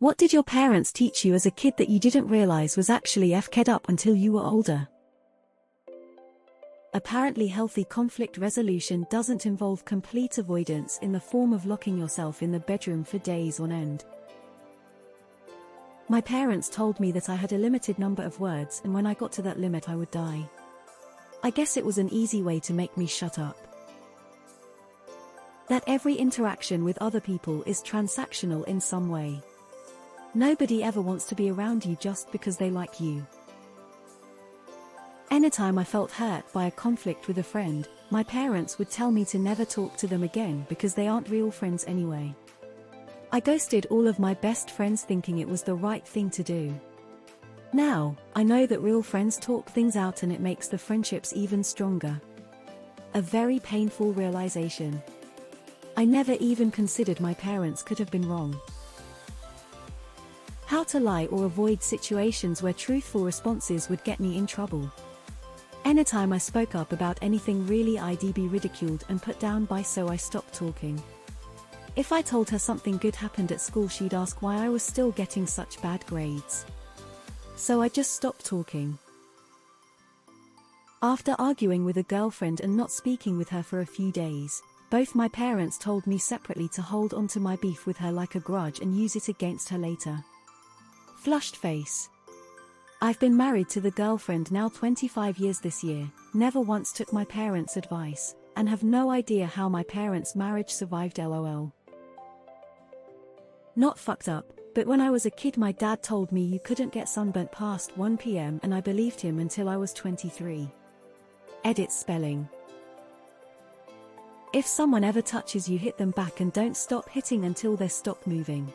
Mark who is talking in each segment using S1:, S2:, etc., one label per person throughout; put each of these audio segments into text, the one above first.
S1: What did your parents teach you as a kid that you didn't realize was actually f***ed up until you were older? Apparently healthy conflict resolution doesn't involve complete avoidance in the form of locking yourself in the bedroom for days on end. My parents told me that I had a limited number of words and when I got to that limit I would die. I guess it was an easy way to make me shut up. That every interaction with other people is transactional in some way. Nobody ever wants to be around you just because they like you. Anytime I felt hurt by a conflict with a friend, my parents would tell me to never talk to them again because they aren't real friends anyway. I ghosted all of my best friends thinking it was the right thing to do. Now, I know that real friends talk things out and it makes the friendships even stronger. A very painful realization. I never even considered my parents could have been wrong. How to lie or avoid situations where truthful responses would get me in trouble. Anytime I spoke up about anything really I'd be ridiculed and put down by, so I stopped talking. If I told her something good happened at school, she'd ask why I was still getting such bad grades. So I just stopped talking. After arguing with a girlfriend and not speaking with her for a few days, both my parents told me separately to hold on to my beef with her like a grudge and use it against her later. Flushed face. I've been married to the girlfriend now 25 years this year, never once took my parents' advice, and have no idea how my parents' marriage survived lol. Not fucked up, but when I was a kid my dad told me you couldn't get sunburnt past 1 p.m. and I believed him until I was 23. Edit spelling. If someone ever touches you, hit them back and don't stop hitting until they stop moving.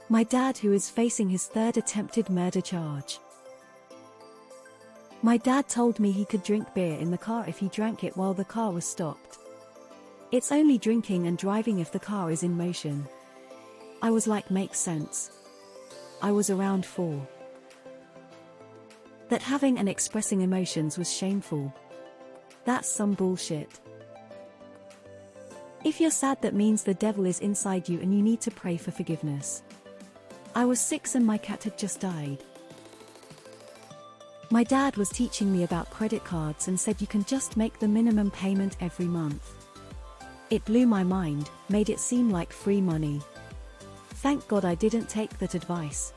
S1: My dad, who is facing his third attempted murder charge. My dad told me he could drink beer in the car if he drank it while the car was stopped. It's only drinking and driving if the car is in motion. I was like, makes sense. I was around 4. That having and expressing emotions was shameful. That's some bullshit. If you're sad, that means the devil is inside you and you need to pray for forgiveness. I was 6 and my cat had just died. My dad was teaching me about credit cards and said you can just make the minimum payment every month. It blew my mind, made it seem like free money. Thank God I didn't take that advice.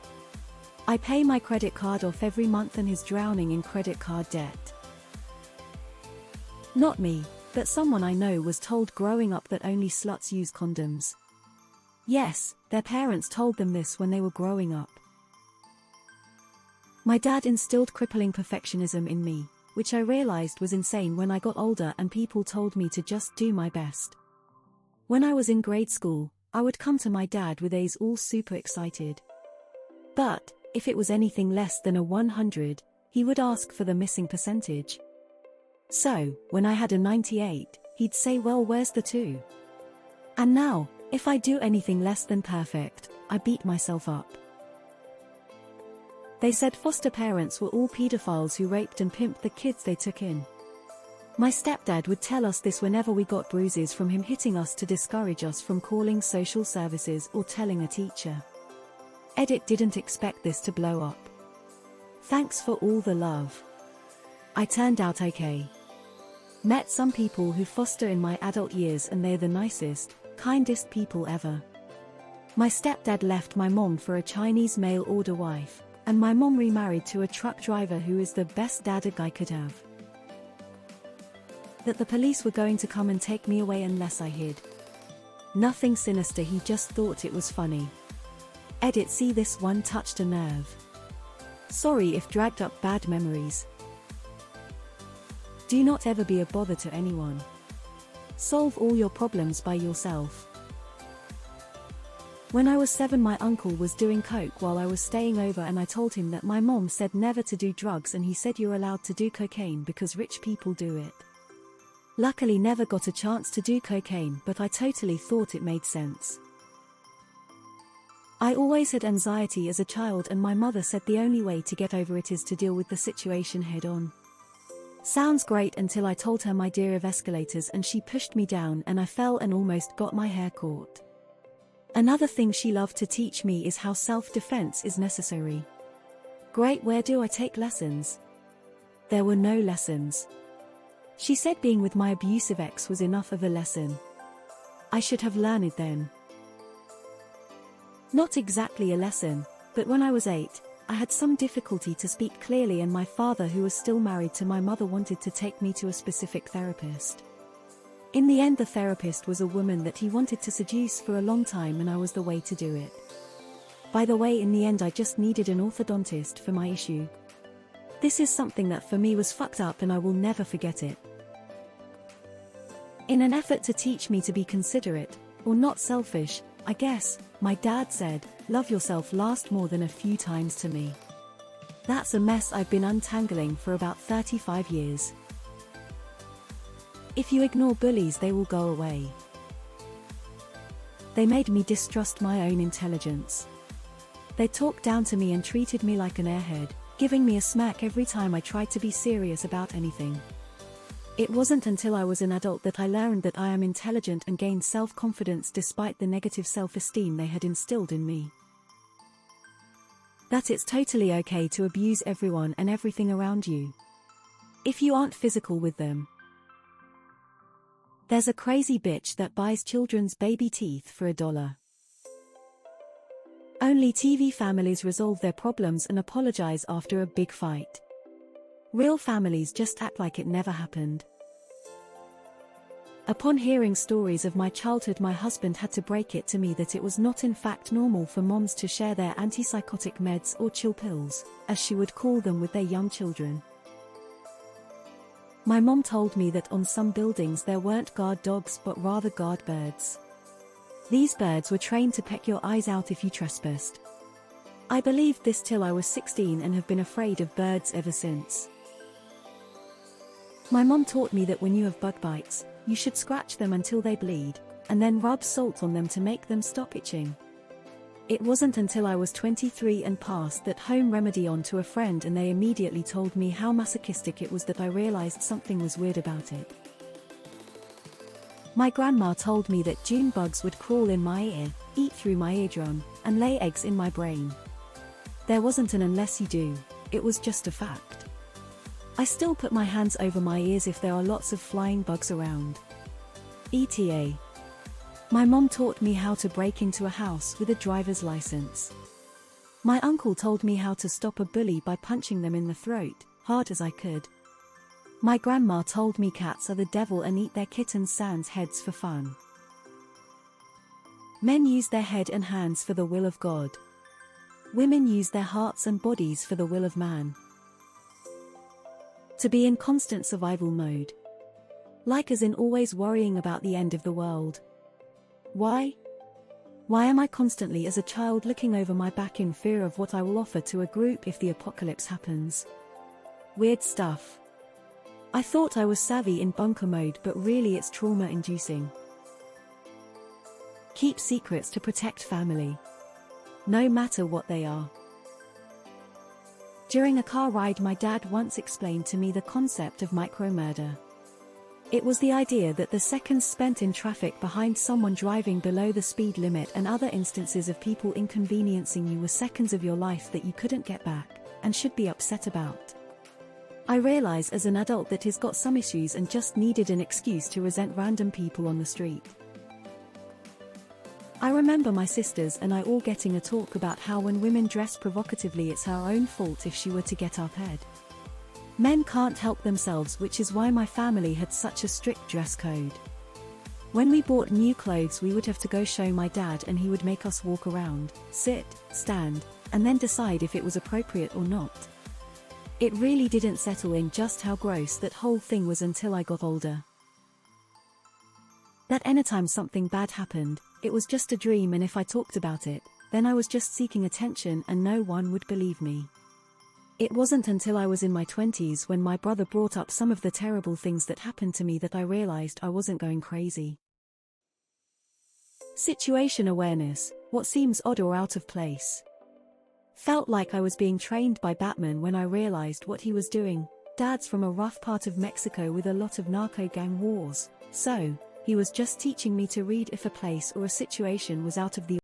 S1: I pay my credit card off every month and he's drowning in credit card debt. Not me, but someone I know was told growing up that only sluts use condoms. Yes, their parents told them this when they were growing up. My dad instilled crippling perfectionism in me, which I realized was insane when I got older and people told me to just do my best. When I was in grade school, I would come to my dad with A's all super excited. But, if it was anything less than a 100, he would ask for the missing percentage. So, when I had a 98, he'd say, well, where's the 2? And now, if I do anything less than perfect, I beat myself up. They said foster parents were all pedophiles who raped and pimped the kids they took in. My stepdad would tell us this whenever we got bruises from him hitting us to discourage us from calling social services or telling a teacher. Edit didn't expect this to blow up. Thanks for all the love. I turned out okay. Met some people who foster in my adult years and they're the nicest, kindest people ever. My stepdad left my mom for a Chinese mail order wife, and my mom remarried to a truck driver who is the best dad a guy could have. That the police were going to come and take me away unless I hid. Nothing sinister, he just thought it was funny. Edit, see, this one touched a nerve. Sorry if dragged up bad memories. Do not ever be a bother to anyone. Solve all your problems by yourself. When I was 7, my uncle was doing coke while I was staying over and I told him that my mom said never to do drugs and he said you're allowed to do cocaine because rich people do it. Luckily never got a chance to do cocaine, but I totally thought it made sense. I always had anxiety as a child and my mother said the only way to get over it is to deal with the situation head on. Sounds great until I told her my idea of escalators and she pushed me down and I fell and almost got my hair caught. Another thing she loved to teach me is how self-defense is necessary. Great, where do I take lessons? There were no lessons. She said being with my abusive ex was enough of a lesson. I should have learned it then. Not exactly a lesson, but when I was 8, I had some difficulty to speak clearly, and my father, who was still married to my mother, wanted to take me to a specific therapist. In the end, the therapist was a woman that he wanted to seduce for a long time, and I was the way to do it. By the way, in the end I just needed an orthodontist for my issue. This is something that for me was fucked up, and I will never forget it. In an effort to teach me to be considerate, or not selfish, I guess, my dad said, "Love yourself" last more than a few times to me. That's a mess I've been untangling for about 35 years. If you ignore bullies, they will go away. They made me distrust my own intelligence. They talked down to me and treated me like an airhead, giving me a smack every time I tried to be serious about anything. It wasn't until I was an adult that I learned that I am intelligent and gained self-confidence despite the negative self-esteem they had instilled in me. That it's totally okay to abuse everyone and everything around you, if you aren't physical with them. There's a crazy bitch that buys children's baby teeth for $1. Only TV families resolve their problems and apologize after a big fight. Real families just act like it never happened. Upon hearing stories of my childhood, my husband had to break it to me that it was not in fact normal for moms to share their antipsychotic meds, or chill pills, as she would call them, with their young children. My mom told me that on some buildings there weren't guard dogs but rather guard birds. These birds were trained to peck your eyes out if you trespassed. I believed this till I was 16 and have been afraid of birds ever since. My mom taught me that when you have bug bites, you should scratch them until they bleed, and then rub salt on them to make them stop itching. It wasn't until I was 23 and passed that home remedy on to a friend, and they immediately told me how masochistic it was, that I realized something was weird about it. My grandma told me that June bugs would crawl in my ear, eat through my eardrum, and lay eggs in my brain. There wasn't an unless you do, it was just a fact. I still put my hands over my ears if there are lots of flying bugs around. ETA. My mom taught me how to break into a house with a driver's license. My uncle told me how to stop a bully by punching them in the throat, hard as I could. My grandma told me cats are the devil and eat their kittens' sans heads for fun. Men use their head and hands for the will of God. Women use their hearts and bodies for the will of man. To be in constant survival mode. Like as in always worrying about the end of the world. Why? Why am I constantly as a child looking over my back in fear of what I will offer to a group if the apocalypse happens? Weird stuff. I thought I was savvy in bunker mode, but really it's trauma-inducing. Keep secrets to protect family. No matter what they are. During a car ride, my dad once explained to me the concept of micro-murder. It was the idea that the seconds spent in traffic behind someone driving below the speed limit and other instances of people inconveniencing you were seconds of your life that you couldn't get back, and should be upset about. I realize as an adult that he's got some issues and just needed an excuse to resent random people on the street. I remember my sisters and I all getting a talk about how when women dress provocatively it's our own fault if she were to get up head. Men can't help themselves, which is why my family had such a strict dress code. When we bought new clothes we would have to go show my dad and he would make us walk around, sit, stand, and then decide if it was appropriate or not. It really didn't settle in just how gross that whole thing was until I got older. That anytime something bad happened, it was just a dream, and if I talked about it, then I was just seeking attention and no one would believe me. It wasn't until I was in my 20s when my brother brought up some of the terrible things that happened to me that I realized I wasn't going crazy. Situation awareness, what seems odd or out of place. Felt like I was being trained by Batman when I realized what he was doing. Dad's from a rough part of Mexico with a lot of narco gang wars, so he was just teaching me to read if a place or a situation was out of the